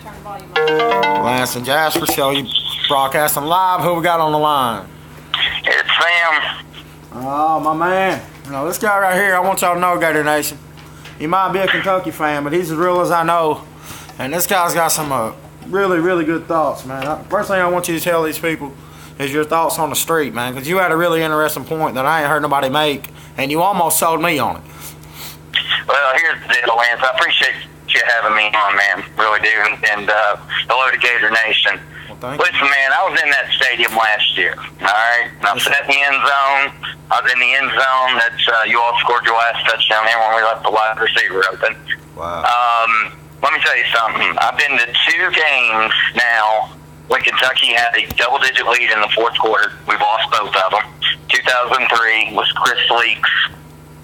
Lance and Jasper Show, you broadcasting live. Who we got on the line? It's Sam. Oh, my man. You know, this guy right here, I want y'all to know, Gator Nation. He might be a Kentucky fan, but he's as real as I know. And this guy's got some really, really good thoughts, man. First thing I want you to tell these people is your thoughts on the street, man, because you had a really interesting point that I ain't heard nobody make, and you almost sold me on it. Well, here's the deal, Lance. I appreciate you having me on, man. Really do. And hello to Gator Nation. Well, listen, man, I was in that stadium last year, all right? And I was in the end zone. I was in the end zone. That's you all scored your last touchdown there when we left the wide receiver open. Wow. Let me tell you something. I've been to 2 games now when Kentucky had a double-digit lead in the fourth quarter. We've lost both of them. 2003 was Chris Leak's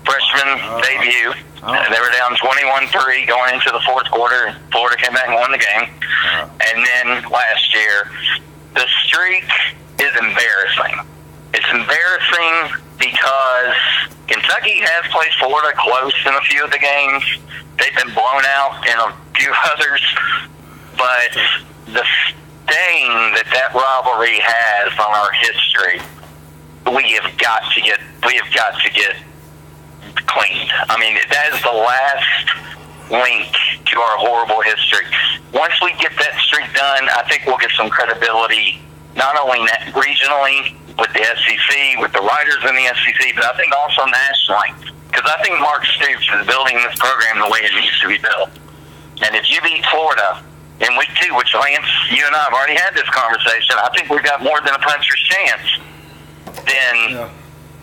freshman debut. They were down 21-3 going into the fourth quarter. Florida came back and won the game. And then last year, the streak is embarrassing. It's embarrassing because Kentucky has played Florida close in a few of the games. They've been blown out in a few others. But the stain that rivalry has on our history, we have got to get cleaned. I mean, that is the last link to our horrible history. Once we get that streak done, I think we'll get some credibility, not only regionally with the SEC, with the writers in the SEC, but I think also nationally. Because I think Mark Stoops is building this program the way it needs to be built. And if you beat Florida in week 2, which Lance, you and I have already had this conversation, I think we've got more than a puncher's chance. Then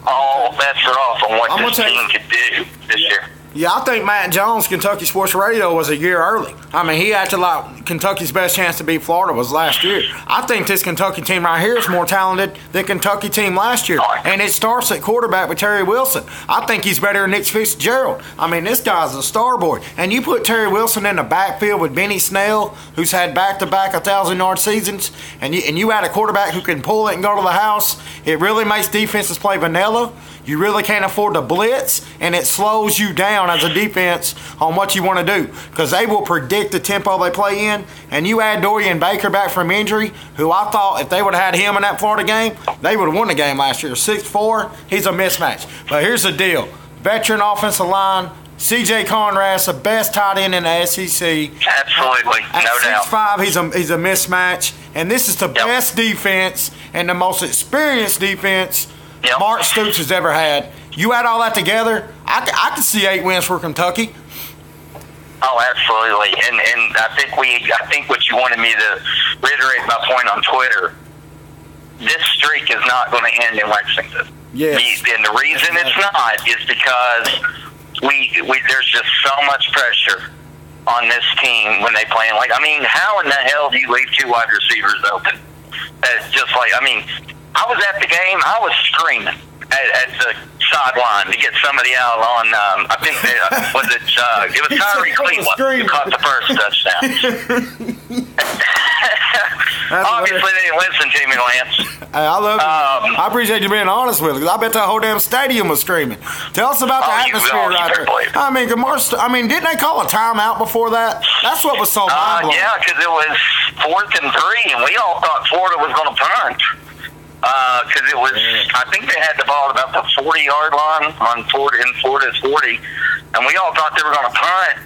all bets are off on what this team could do this year. Yeah, I think Matt Jones, Kentucky Sports Radio, was a year early. I mean, he acted like Kentucky's best chance to beat Florida was last year. I think this Kentucky team right here is more talented than Kentucky team last year. And it starts at quarterback with Terry Wilson. I think he's better than Nick Fitzgerald. I mean, this guy's a star boy. And you put Terry Wilson in the backfield with Benny Snell, who's had back-to-back 1,000-yard seasons, and you add a quarterback who can pull it and go to the house, it really makes defenses play vanilla. You really can't afford to blitz, and it slows you down as a defense on what you want to do because they will predict the tempo they play in. And you add Dorian Baker back from injury, who I thought if they would have had him in that Florida game, they would have won the game last year. 6'4", he's a mismatch. But here's the deal. Veteran offensive line, C.J. Conrad's the best tight end in the SEC. Absolutely, no doubt. 6'5", he's a mismatch. And this is the best defense and the most experienced defense Mark Stoops has ever had. You add all that together, I could see 8 wins for Kentucky. Oh, absolutely. And I think what you wanted me to reiterate my point on Twitter, this streak is not going to end in Lexington. Yes. And the reason it's not is because there's just so much pressure on this team when they play. Like, I mean, how in the hell do you leave 2 wide receivers open? Just like, I mean, I was at the game. I was screaming at the sideline to get somebody out on. I think it was Tyree Cleveland who caught the first touchdown. Obviously, they didn't listen to me, Lance. Hey, I love you. I appreciate you being honest with us. I bet that whole damn stadium was screaming. Tell us about the atmosphere right there. I mean, didn't they call a timeout before that? That's what was so mind-blowing. Yeah, because it was 4th and 3, and we all thought Florida was going to punt. Because it was, I think they had the ball at about the 40-yard line in Florida's 40, and we all thought they were going to punt.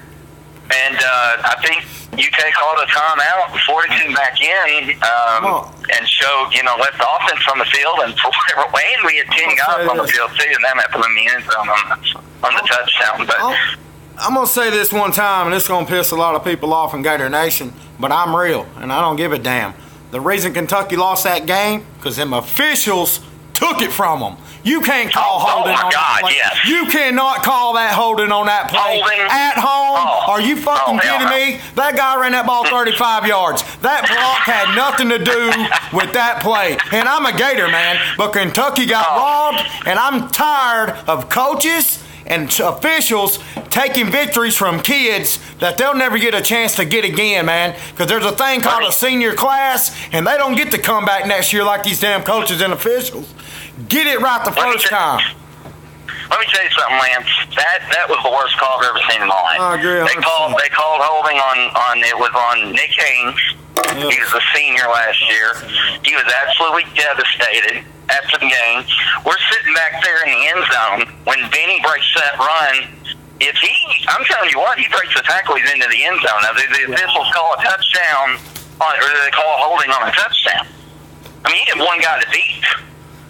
And I think UK called a timeout, and Florida came back in and showed, left the offense on the field, and for whatever way, we had 10 guys on the field too, and that meant put them in the end zone on the touchdown. But I'm going to say this one time, and it's going to piss a lot of people off in Gator Nation, but I'm real, and I don't give a damn. The reason Kentucky lost that game, because them officials took it from them. You can't call holding on that play. Yes. You cannot call that holding on that play. At home? Are you fucking kidding me? That guy ran that ball 35 yards. That block had nothing to do with that play. And I'm a Gator, man, but Kentucky got robbed, and I'm tired of coaches and officials taking victories from kids that they'll never get a chance to get again, man. Because there's a thing called a senior class, and they don't get to come back next year like these damn coaches and officials. Get it right the first time. let me tell you something, Lance. That was the worst call I've ever seen in my life. I agree. They called holding on it was on Nick Haynes. Yeah. He was a senior last year. He was absolutely devastated after the game. We're sitting back there in the end zone when Benny breaks that run. I'm telling you what, he breaks the tackle, he's into the end zone. Now, the officials call a touchdown, or they call a holding on a touchdown. I mean, he had one guy to beat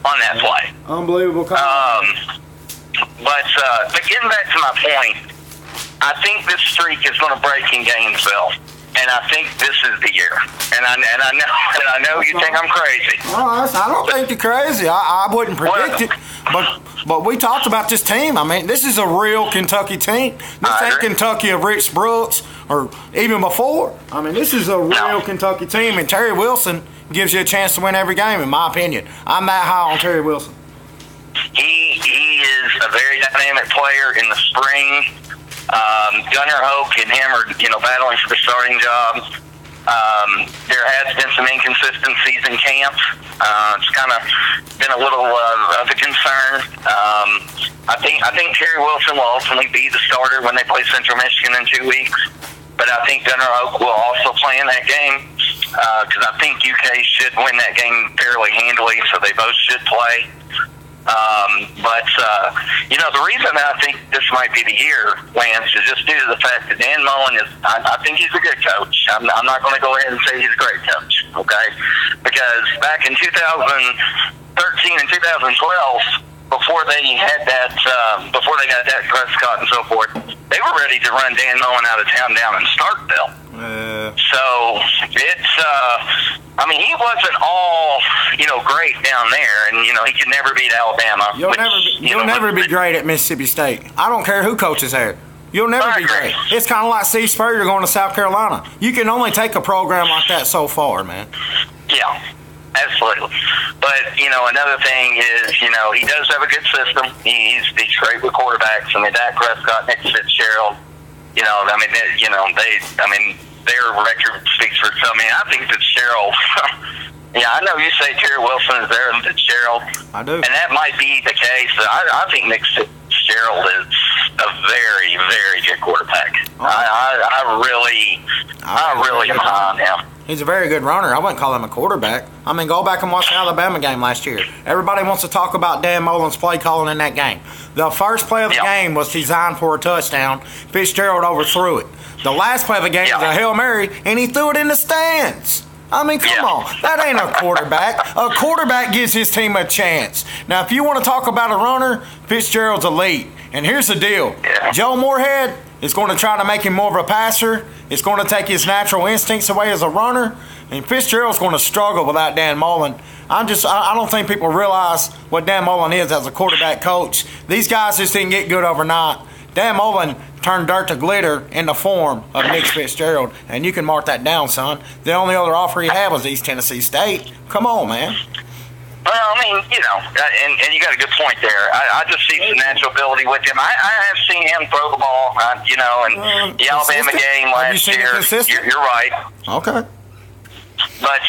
on that play. Unbelievable call. But getting back to my point, I think this streak is going to break in Gainesville. And I think this is the year. And I know you think I'm crazy. Well, I don't think you're crazy. I wouldn't predict it. But we talked about this team. I mean, this is a real Kentucky team. This ain't Kentucky of Rich Brooks or even before. I mean, this is a real Kentucky team. And Terry Wilson gives you a chance to win every game, in my opinion. I'm that high on Terry Wilson. He is a very dynamic player in the spring. Gunnar Hoke and him are, battling for the starting job. There has been some inconsistencies in camp. It's kind of been a little of a concern. I think Terry Wilson will ultimately be the starter when they play Central Michigan in 2 weeks. But I think Gunnar Hoke will also play in that game because I think UK should win that game fairly handily, so they both should play. The reason I think this might be the year, Lance, is just due to the fact that Dan Mullen I think he's a good coach. I'm not going to go ahead and say he's a great coach, okay? Because back in 2013 and 2012, before they got Dak Prescott and so forth, they were ready to run Dan Mullen out of town down in Starkville. So it's, he wasn't all, great down there, and, he could never beat Alabama. You'll never be great at Mississippi State. I don't care who coaches there. You'll never be great. It's kind of like Steve Spurrier going to South Carolina. You can only take a program like that so far, man. Yeah. Absolutely. But, another thing is, he does have a good system. He's great with quarterbacks. And the Dak Prescott, Nick Fitzgerald, their record speaks for itself. I think Fitzgerald, I know you say Terry Wilson is there and Fitzgerald. I do. And that might be the case. I think Nick Fitzgerald is a very, very good quarterback. I really am high on him. He's a very good runner. I wouldn't call him a quarterback. Go back and watch the Alabama game last year. Everybody wants to talk about Dan Mullen's play calling in that game. The first play of the game was designed for a touchdown. Fitzgerald overthrew it. The last play of the game was a Hail Mary, and he threw it in the stands. Come on. That ain't a quarterback. A quarterback gives his team a chance. Now, if you want to talk about a runner, Fitzgerald's elite. And here's the deal. Joe Moorhead is going to try to make him more of a passer. It's going to take his natural instincts away as a runner. And Fitzgerald's going to struggle without Dan Mullen. I don't think people realize what Dan Mullen is as a quarterback coach. These guys just didn't get good overnight. Dan Mullen turned dirt to glitter in the form of Nick Fitzgerald. And you can mark that down, son. The only other offer he had was East Tennessee State. Come on, man. Well, and you got a good point there. I just see some natural ability with him. I have seen him throw the ball, and the Alabama game last year. You're right. Okay. But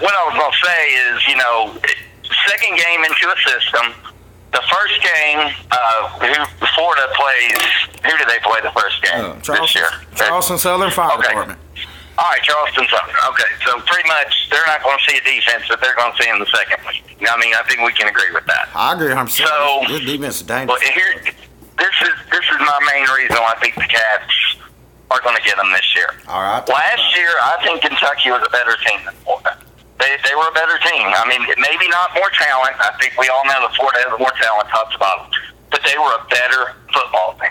what I was going to say is, second game into a system. The first game, Florida plays. Who do they play the first game this year? Charleston Southern Fire Department. All right, Charleston Southern. Okay, so pretty much they're not going to see a defense that they're going to see in the second week. I think we can agree with that. I agree 100%. So this defense is dangerous. Well, this is my main reason why I think the Cats are going to get them this year. All right. Last year, I think Kentucky was a better team than Florida. They were a better team. Maybe not more talent. I think we all know that Florida has more talent, top to bottom. But they were a better football team.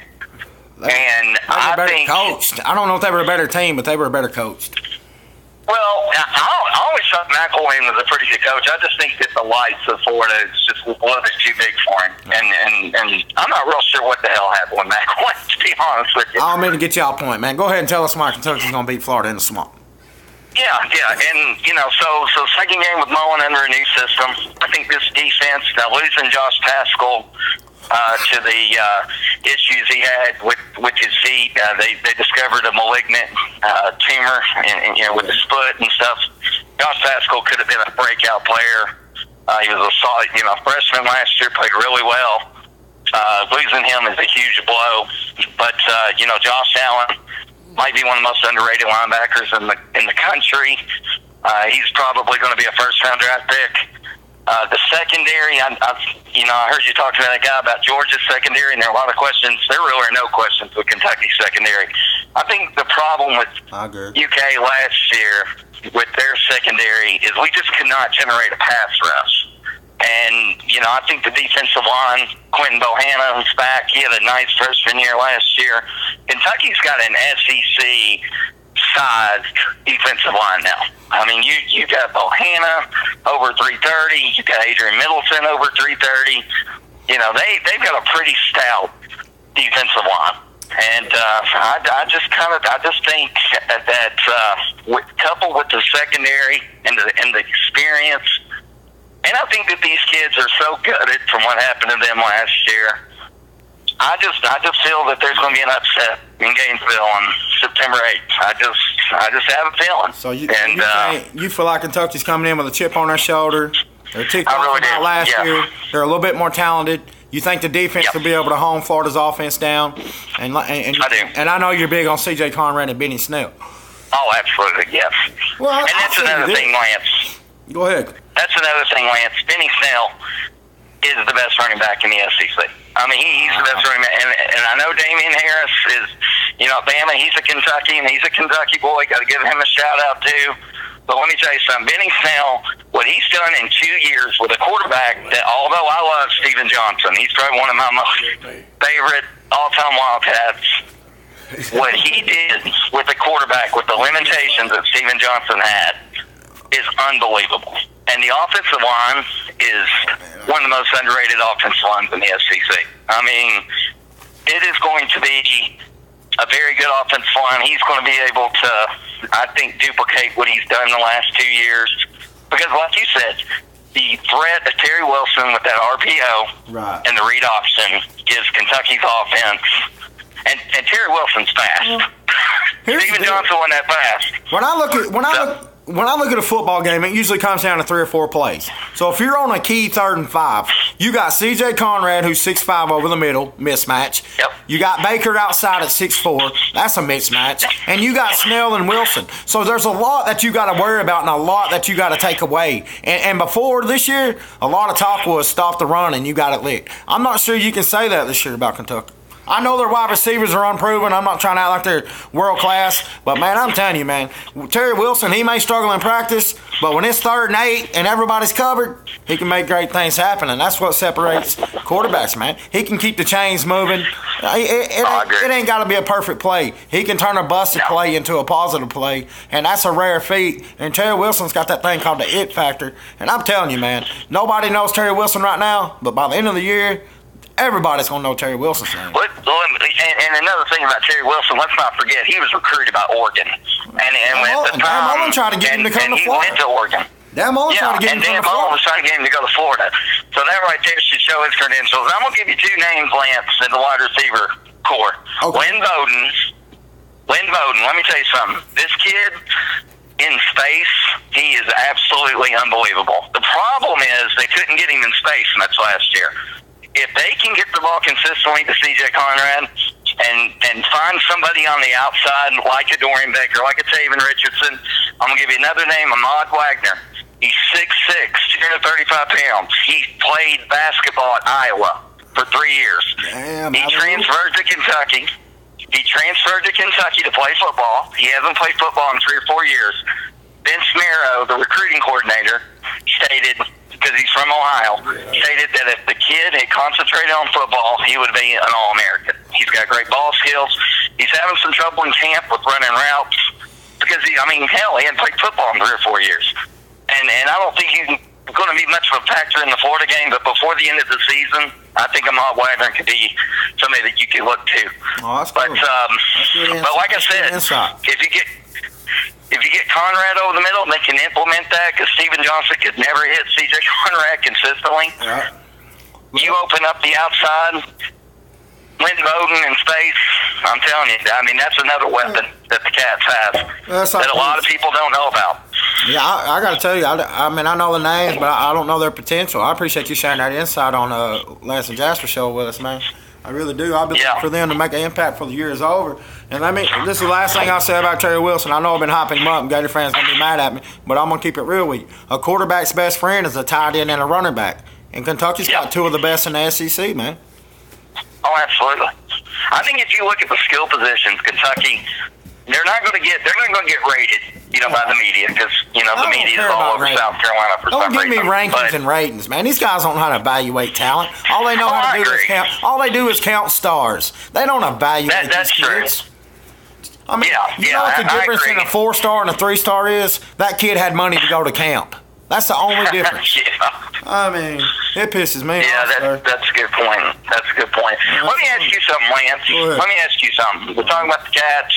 I think coached. I don't know if they were a better team, but they were better coached. Well, I always thought McElwain was a pretty good coach. I just think that the lights of Florida is just a little bit too big for him. And I'm not real sure what the hell happened with McElwain, to be honest with you. I don't mean to get y'all a point, man. Go ahead and tell us why Kentucky's going to beat Florida in the swamp. Yeah, and so second game with Mullen under a new system. I think this defense, now losing Josh Paschal to the issues he had with his feet, they discovered a malignant tumor, with his foot and stuff. Josh Paschal could have been a breakout player. He was a solid, freshman last year, played really well. Losing him is a huge blow. But Josh Allen might be one of the most underrated linebackers in the country. He's probably going to be a first-round draft pick. The secondary, I heard you talking to that guy about Georgia's secondary, and there are a lot of questions. There really are no questions with Kentucky's secondary. I think the problem with UK last year with their secondary is we just could not generate a pass rush. And, I think the defensive line, Quentin Bohanna, who's back, he had a nice freshman year last year. Kentucky's got an SEC-sized defensive line now. I mean, you got Bohanna over 330. You got Adrian Middleton over 330. They've got a pretty stout defensive line. And I just think that coupled with the secondary and the experience, and I think that these kids are so gutted from what happened to them last year. I just feel that there's going to be an upset in Gainesville on September 8th. I just have a feeling. So you feel like Kentucky's coming in with a chip on their shoulder? They're ticked off about last year. They're a little bit more talented. You think the defense will be able to home Florida's offense down? And I do. And I know you're big on C.J. Conrad and Benny Snell. Oh, absolutely, yes. Well, and that's another thing, Lance. Go ahead. That's another thing, Lance. Benny Snell is the best running back in the SEC. I mean, he's the best running back. And I know Damian Harris is, Bama, he's a Kentucky boy. Got to give him a shout-out, too. But let me tell you something. Benny Snell, what he's done in 2 years with a quarterback that, although I love Steven Johnson, he's probably one of my most favorite all-time Wildcats. What he did with the quarterback, with the limitations that Steven Johnson had, is unbelievable. And the offensive line is one of the most underrated offensive lines in the SEC. I mean, it is going to be a very good offensive line. He's going to be able to, I think, duplicate what he's done in the last 2 years. Because, like you said, the threat of Terry Wilson with that RPO and the read option gives Kentucky's offense. And Terry Wilson's fast. Steven Johnson wasn't that fast. When I look at a football game, it usually comes down to 3 or 4 plays. So if you're on a key 3rd and 5, you got C.J. Conrad, who's 6'5" over the middle, mismatch. Yep. You got Baker outside at 6'4", that's a mismatch. And you got Snell and Wilson. So there's a lot that you got to worry about and a lot that you got to take away. And before this year, a lot of talk was stop the run and you got it licked. I'm not sure you can say that this year about Kentucky. I know their wide receivers are unproven. I'm not trying to act like they're world class. But, man, I'm telling you, man, Terry Wilson, he may struggle in practice, but when it's 3rd and 8 and everybody's covered, he can make great things happen. And that's what separates quarterbacks, man. He can keep the chains moving. It ain't got to be a perfect play. He can turn a busted play into a positive play, and that's a rare feat. And Terry Wilson's got that thing called the it factor. And I'm telling you, man, nobody knows Terry Wilson right now, but by the end of the year, everybody's going to know Terry Wilson's name. And another thing about Terry Wilson, let's not forget, he was recruited by Oregon. And at the time, Dan Mullen tried to get him to come to Florida. He went to Oregon. Dan Mullen tried to get him to come to Florida. And Dan Mullen was trying to get him to go to Florida. So that right there should show his credentials. I'm going to give you 2 names, Lance, in the wide receiver core. Okay. Lynn Bowden, let me tell you something. This kid in space, he is absolutely unbelievable. The problem is they couldn't get him in space much last year. If they can get the ball consistently to C.J. Conrad and find somebody on the outside like a Dorian Baker, like a Taven Richardson, I'm going to give you another name, Ahmad Wagner. He's 6'6", 235 pounds. He played basketball at Iowa for 3 years. He transferred to Kentucky. To play football. He hasn't played football in 3 or 4 years. Vince Marrow, the recruiting coordinator, stated, because he's from Ohio, stated that if the kid had concentrated on football, he would be an All-American. He's got great ball skills. He's having some trouble in camp with running routes because, he hadn't played football in 3 or 4 years. And I don't think he's going to be much of a factor in the Florida game, but before the end of the season, I think Ahmad Wagner could be somebody that you could look to. Oh, that's cool. But like I said, if you get Conrad over the middle, they can implement that because Steven Johnson could never hit C.J. Conrad consistently. Yeah. You open up the outside, Lynn Bowden in space, I'm telling you, that's another weapon that the Cats have that a lot of people don't know about. Yeah, I got to tell you, I mean, I know the names, but I don't know their potential. I appreciate you sharing that insight on Lance and Jasper show with us, man. I really do. I've been looking for them to make an impact for the year is over. And this is the last thing I'll say about Terry Wilson. I know I've been hyping him up, and Gator fans going to be mad at me, but I'm going to keep it real with you. A quarterback's best friend is a tight end and a running back. And Kentucky's got two of the best in the SEC, man. Oh, absolutely. I think if you look at the skill positions, Kentucky, they're not going to get rated, by the media because the media is all over ratings. South Carolina for don't some give reason. Me rankings and ratings, man. These guys don't know how to evaluate talent. All they know how to do is count. All they do is count stars. They don't evaluate that's these true. kids. I mean, you know what the difference in a 4-star and a 3-star is? That kid had money to go to camp. That's the only difference. I mean, it pisses me off. That's a good point. That's a good point. Let me ask you something, Lance. Let me ask you something. We're talking about the Cats.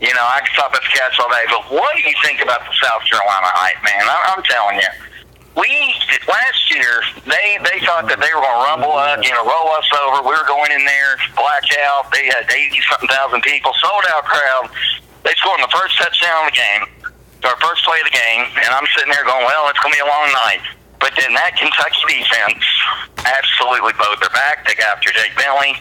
I can talk about the Cats all day, but what do you think about the South Carolina hype, man? I'm telling you. Last year, they thought that they were going to rumble up, roll us over. We were going in there, blackout. They had 80-something thousand people, sold-out crowd. They scored on the first touchdown of the game, or first play of the game, and I'm sitting there going, well, it's going to be a long night. But then that Kentucky defense absolutely bowed their back. They got after Jake Bentley.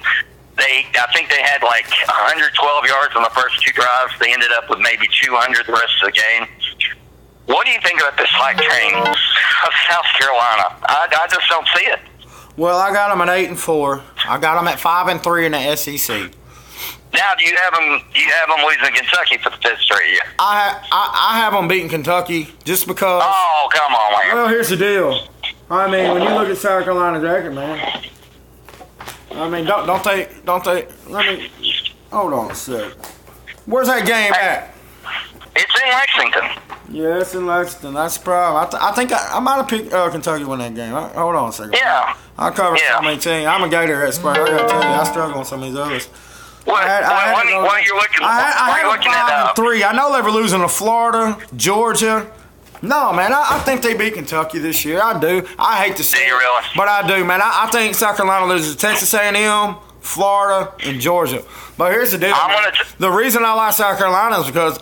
I think they had like 112 yards on the first 2 drives. They ended up with maybe 200 the rest of the game. What do you think about this hype train of South Carolina? I just don't see it. Well, I got them at 8-4. I got them at 5-3 in the SEC. Now, do you have them losing to Kentucky for the 5th straight year? I have them beating Kentucky just because. Oh, come on, man. Well, here's the deal. I mean, when you look at South Carolina's record, man. I mean, don't they? Let me hold on a sec. Where's that game at? It's in Lexington. Yeah, it's in Lexington. That's the problem. I think I might have picked Kentucky win that game. Hold on a second. Yeah. I covered so many teams. I'm a Gator expert. I gotta tell you, I struggle on some of these others. What you're looking at? 5-3. I know they were losing to Florida, Georgia. No, man, I think they beat Kentucky this year. I do. I hate to say it, really? But I do, man. I think South Carolina loses to Texas A&M, Florida, and Georgia. But here's the deal. The reason I like South Carolina is because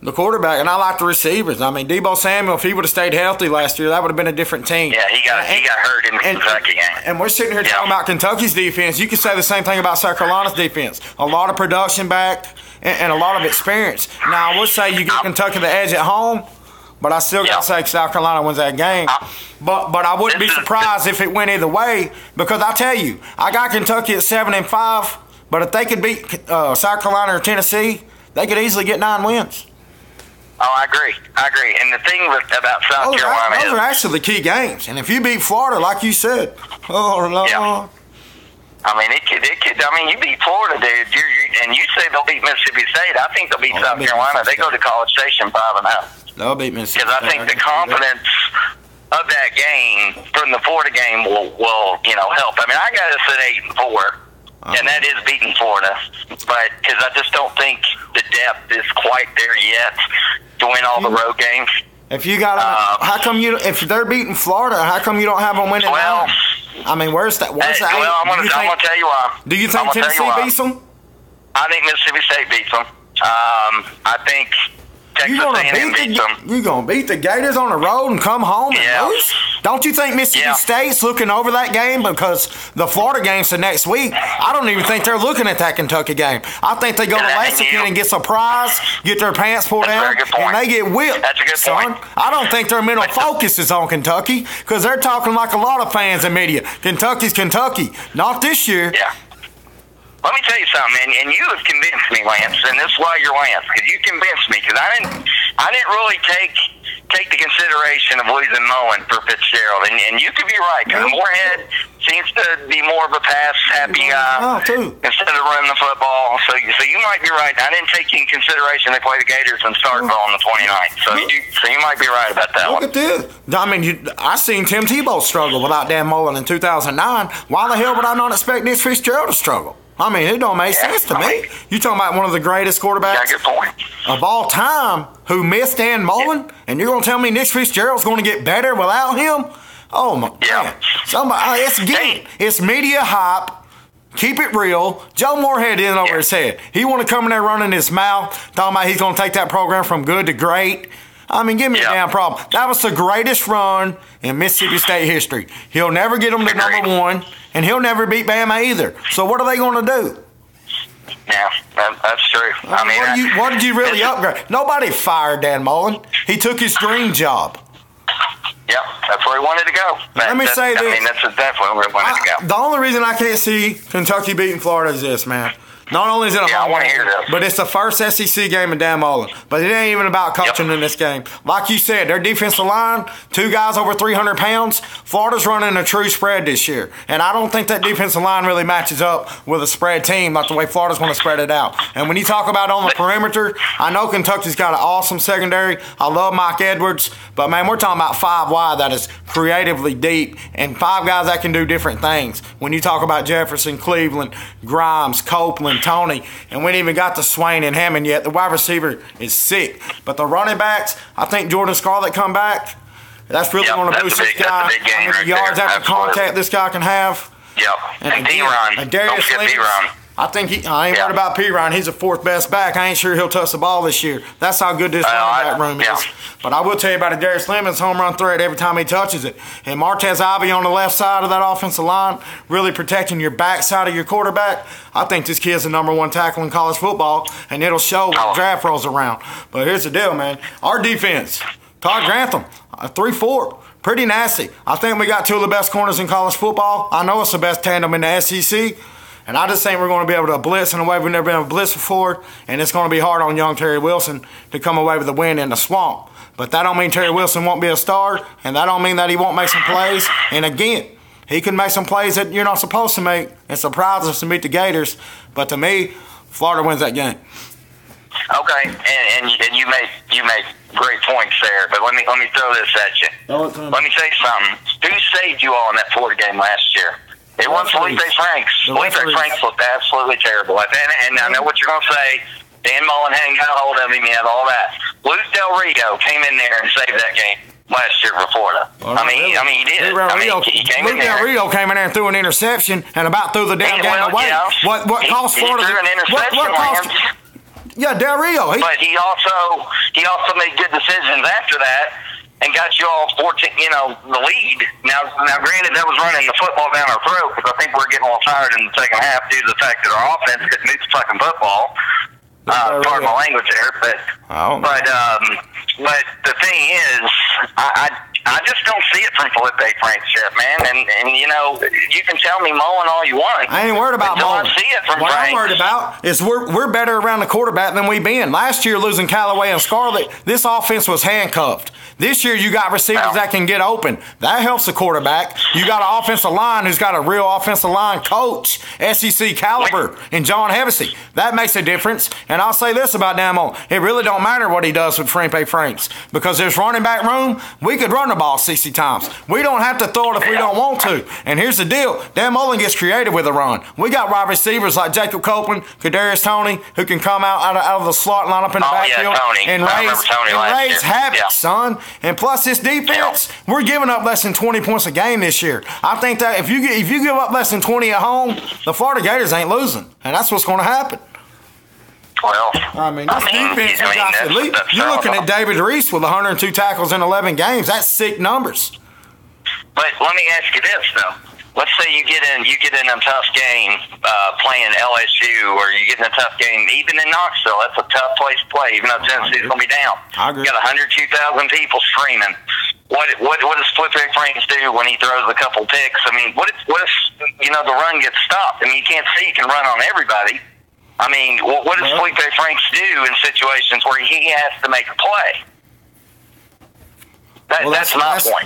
the quarterback, and I like the receivers. I mean, Deebo Samuel, if he would have stayed healthy last year, that would have been a different team. Yeah, he got hurt in the Kentucky game. And we're sitting here talking about Kentucky's defense. You can say the same thing about South Carolina's defense. A lot of production back and a lot of experience. Now, I would say you give Kentucky the edge at home, but I still got to say South Carolina wins that game. But I wouldn't be surprised if it went either way because I tell you, I got Kentucky at 7-5, but if they could beat South Carolina or Tennessee, they could easily get 9 wins. Oh, I agree. And the thing about South Carolina those are actually the key games. And if you beat Florida, like you said, oh, no. Yeah. I mean, it could. I mean, you beat Florida, dude, and you say they'll beat Mississippi State. I think they'll beat South Carolina. They go to College Station 5-0. They'll beat Mississippi State. Because I think the confidence of that game from the Florida game will help. I mean, I got us at 8-4. And that is beating Florida, but because I just don't think the depth is quite there yet to win all the road games. If you got, how come you? If they're beating Florida, how come you don't have them winning? Well, I mean, where's that? Where's that? Well, I'm gonna tell you why. Do you think Tennessee beats them? I think Mississippi State beats them. I think Texas A&M beats them. You're gonna beat the Gators on the road and come home and lose? Don't you think Mississippi State's looking over that game because the Florida game's the next week? I don't even think they're looking at that Kentucky game. I think they go to Lexington and get surprised, get their pants pulled down, and they get whipped. That's a good point. I don't think their mental focus is on Kentucky because they're talking like a lot of fans and media. Kentucky's Kentucky. Not this year. Yeah. Let me tell you something, and you have convinced me, Lance, and this is why you're Lance, because you convinced me, because I didn't really take the consideration of losing Mullen for Fitzgerald, and you could be right, because Moorhead seems to be more of a pass-happy guy instead of running the football, so you might be right. I didn't take in consideration they play the Gators in Starkville on the 29th, so you might be right about that one. Look at this. I mean, I seen Tim Tebow struggle without Dan Mullen in 2009. Why the hell would I not expect Nick Fitzgerald to struggle? I mean, it don't make sense to me. You talking about one of the greatest quarterbacks of all time who missed Dan Mullen, and you're going to tell me Nick Fitzgerald's going to get better without him? Oh, my God. Somebody, it's media hype. Keep it real. Joe Moorhead didn't over his head. He want to come in there running his mouth, talking about he's going to take that program from good to great. I mean, give me a damn problem. That was the greatest run in Mississippi State history. He'll never get them to number one, and he'll never beat Bama either. So what are they going to do? Yeah, that's true. I mean, what did you really upgrade? Nobody fired Dan Mullen. He took his dream job. Yep, that's where he wanted to go. Let me say this. I mean, that's definitely where he wanted to go. The only reason I can't see Kentucky beating Florida is this, man. Not only is it a home game, but it's the first SEC game in Dan Mullen. But it ain't even about coaching in this game. Like you said, their defensive line, 2 guys over 300 pounds. Florida's running a true spread this year. And I don't think that defensive line really matches up with a spread team like the way Florida's going to spread it out. And when you talk about on the perimeter, I know Kentucky's got an awesome secondary. I love Mike Edwards. But, man, we're talking about 5 wide that is creatively deep and 5 guys that can do different things. When you talk about Jefferson, Cleveland, Grimes, Copeland, Tony, and we ain't even got to Swain and Hammond yet. The wide receiver is sick. But the running backs, I think Jordan Scarlett come back. That's really going to boost this guy. How many yards after contact this guy can have. Yep. And P-Ron. Don't forget P-Ron. I think I ain't worried about P-Ron. He's the 4th best back. I ain't sure he'll touch the ball this year. That's how good this running back room is. But I will tell you about a Darius Lemon's home run threat every time he touches it. And Martez Ivy on the left side of that offensive line, really protecting your backside of your quarterback. I think this kid's the number 1 tackle in college football, and it'll show when the draft rolls around. But here's the deal, man. Our defense, Todd Grantham, 3-4. Pretty nasty. I think we got 2 of the best corners in college football. I know it's the best tandem in the SEC. And I just think we're going to be able to blitz in a way we've never been able to blitz before. And it's going to be hard on young Terry Wilson to come away with a win in the swamp. But that don't mean Terry Wilson won't be a star. And that don't mean that he won't make some plays. And again, he can make some plays that you're not supposed to make and surprise us to beat the Gators. But to me, Florida wins that game. Okay, and you make great points there. But let me throw this at you. Let me say something. Who saved you all in that Florida game last year? It wasn't Felipe Franks. Felipe Franks looked absolutely terrible. And I know what you're going to say. Dan Mullen hadn't got a hold of him yet, all that. Luke Del Rio came in there and saved that game last year for Florida. Well, he did. He came in there. Luke Del Rio came in there and threw an interception and about threw the damn game away. What cost Florida? He threw an interception. Yeah, Del Rio. But he also made good decisions after that. And got you all 14, the lead. Now, granted, that was running the football down our throat because I think we're getting a little tired in the second half due to the fact that our offense couldn't move the fucking football. Pardon my language there, but the thing is, I just don't see it from Felipe Franks yet, man. And you can tell me Mullen all you want. I ain't worried about Mullen. I see it from what Franks. I'm worried about is we're better around the quarterback than we've been. Last year, losing Callaway and Scarlett, this offense was handcuffed. This year, you got receivers that can get open. That helps the quarterback. You got an offensive line who's got a real offensive line coach, SEC caliber, in John Hevesy. That makes a difference. And I'll say this about Dan Mullen. It really don't matter what he does with Felipe Franks because there's running back room. We could run the ball 60 times. We don't have to throw it if we don't want to. And here's the deal. Dan Mullen gets creative with a run. We got wide receivers like Jacob Copeland, Kadarius Toney, who can come out of the slot and line up in the backfield and raise havoc, son. And plus this defense, we're giving up less than 20 points a game this year. I think that if you give up less than 20 at home, the Florida Gators ain't losing. And that's what's going to happen. Well, defense is got elite. You're looking at David Reese with 102 tackles in 11 games. That's sick numbers. But let me ask you this, though. Let's say you get in a tough game playing LSU, or you get in a tough game even in Knoxville. That's a tough place to play, even though Tennessee's going to be down. I agree. You got 102,000 people screaming. What does Felipe Franks do when he throws a couple picks? I mean, what if the run gets stopped? I mean, you can't say you can run on everybody. I mean, what does Felipe Franks do in situations where he has to make a play? That's my point.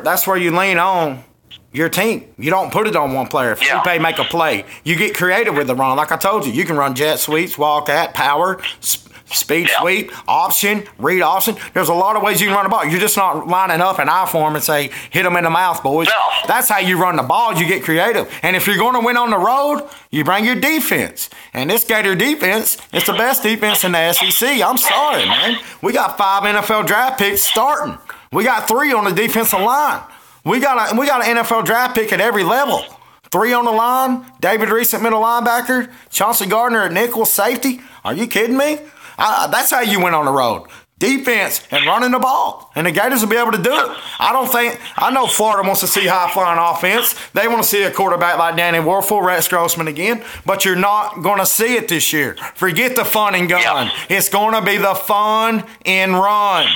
That's where you lean on your team. You don't put it on one player. If Felipe make a play, you get creative with the run. Like I told you, you can run jet sweeps, wildcat, power, speed sweep, option, read option. There's a lot of ways you can run the ball. You're just not lining up an I form and say, hit them in the mouth, boys. No. That's how you run the ball. You get creative. And if you're going to win on the road, you bring your defense. And this Gator defense, it's the best defense in the SEC. I'm sorry, man. We got 5 NFL draft picks starting. We got 3 on the defensive line. We got an NFL draft pick at every level. 3 on the line, David Reese at middle linebacker, Chauncey Gardner at nickel safety. Are you kidding me? That's how you win on the road. defense and running the ball. And the Gators will be able to do it. I know Florida wants to see high-flying offense. They want to see a quarterback like Danny Werfel, Rex Grossman again, but you're not going to see it this year. Forget the fun and gun. Yeah. It's going to be the fun and run.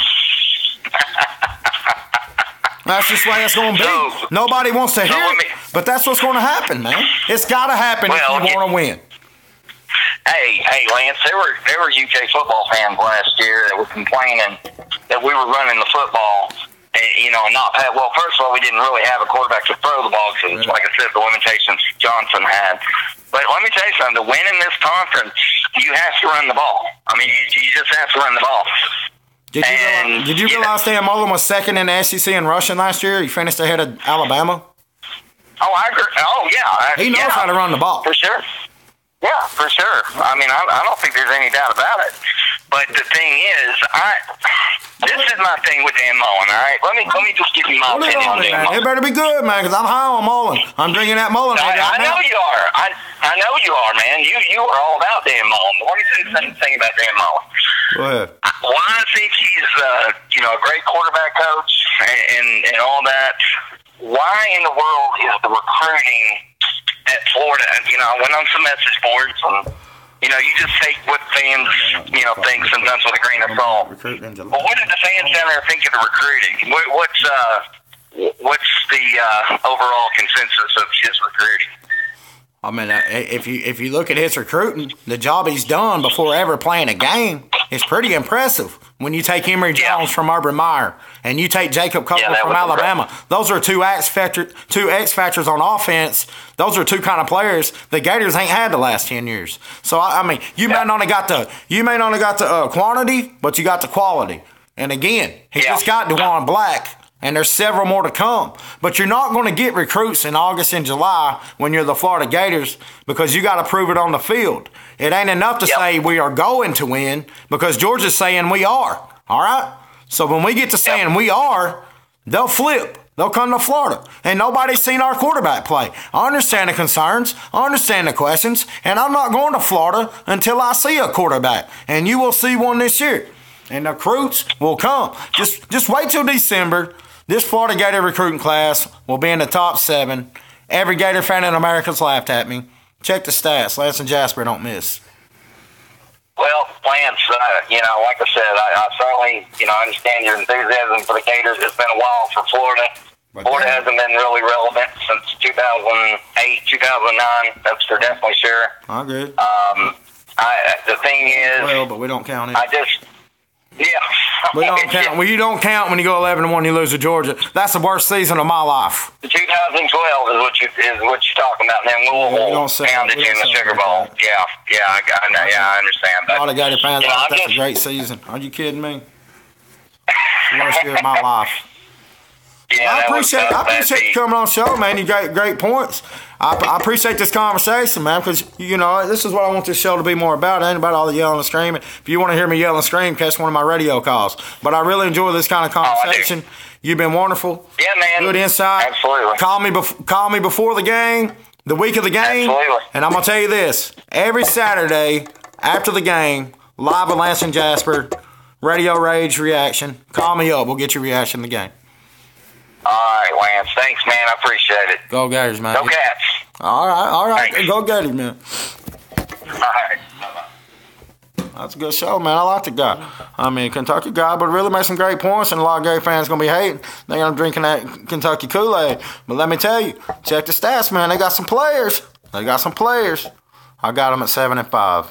That's just the way it's going to be. So, Nobody wants to hear it, but that's what's going to happen, man. It's got to happen if you want to win. Hey, Lance, there were UK football fans last year that were complaining that we were running the football, and not have. Well, first of all, we didn't really have a quarterback to throw the ball because, like I said, the limitations Johnson had. But let me tell you something: to win in this conference, you have to run the ball. I mean, you just have to run the ball. Did you realize Dan Mullen was second in the SEC in rushing last year? He finished ahead of Alabama. Oh, I agree. Oh, yeah. He knows how to run the ball. For sure. Yeah, for sure. I mean, I don't think there's any doubt about it. But the thing is, this is my thing with Dan Mullen, all right? Let me just give you my opinion on Dan Mullen. It better be good, man, because I'm high on Mullen. I'm drinking that Mullen. I know you are. I know you are, man. You are all about Dan Mullen. But let me say the same thing about Dan Mullen. Go ahead. Why I think he's a great quarterback coach and all that. Why in the world is the recruiting at Florida? I went on some message boards and you just take what fans think sometimes with a grain of salt. But what did the fans down there think of the recruiting? What's the overall consensus of his recruiting? I mean, if you look at his recruiting, the job he's done before ever playing a game is pretty impressive. When you take Emory Jones from Urban Meyer and you take Jacob Copeland from Alabama, those are two X factors on offense. Those are two kind of players the Gators ain't had the last 10 years. So I mean, you may not have got the quantity, but you got the quality. And again, he just got DeJuan Black. And there's several more to come. But you're not going to get recruits in August and July when you're the Florida Gators because you got to prove it on the field. It ain't enough to say we are going to win because Georgia's saying we are. All right? So when we get to saying we are, they'll flip. They'll come to Florida. And nobody's seen our quarterback play. I understand the concerns. I understand the questions. And I'm not going to Florida until I see a quarterback. And you will see one this year. And the recruits will come. Just wait till December. This Florida Gator recruiting class will be in the top 7. Every Gator fan in America's laughed at me. Check the stats. Lance and Jasper don't miss. Well, Lance, like I said, I certainly, understand your enthusiasm for the Gators. It's been a while for Florida. Florida hasn't been really relevant since 2008, 2009. That's for definitely sure. I agree. The thing is, well, but we don't count it. We don't count. Well, you don't count when you go 11-1. You lose to Georgia. That's the worst season of my life. 2012 is what you're talking about. And then Louisville pounded you in the Sugar Bowl. I understand. But, a lot of Gator fans. That's a great season. Are you kidding me? It's the worst year of my life. Yeah, I appreciate you coming on the show, man. You got great points. I appreciate this conversation, man, because, this is what I want this show to be more about. It ain't about all the yelling and screaming. If you want to hear me yell and scream, catch one of my radio calls. But I really enjoy this kind of conversation. You've been wonderful. Yeah, man. Good insight. Absolutely. Call me before the game, the week of the game. Absolutely. And I'm going to tell you this. Every Saturday after the game, live with Lance and Jasper, Radio Rage reaction. Call me up. We'll get your reaction to the game. All right, Lance. Thanks, man. I appreciate it. Go Gators, man. Go Cats. All right. Thanks. Go Gators, man. All right. Bye-bye. That's a good show, man. I like the guy. I mean, Kentucky guy, but really made some great points, and a lot of Gator fans going to be hating. They're going to be drinking that Kentucky Kool-Aid. But let me tell you, check the stats, man. They got some players. I got them at 7-5.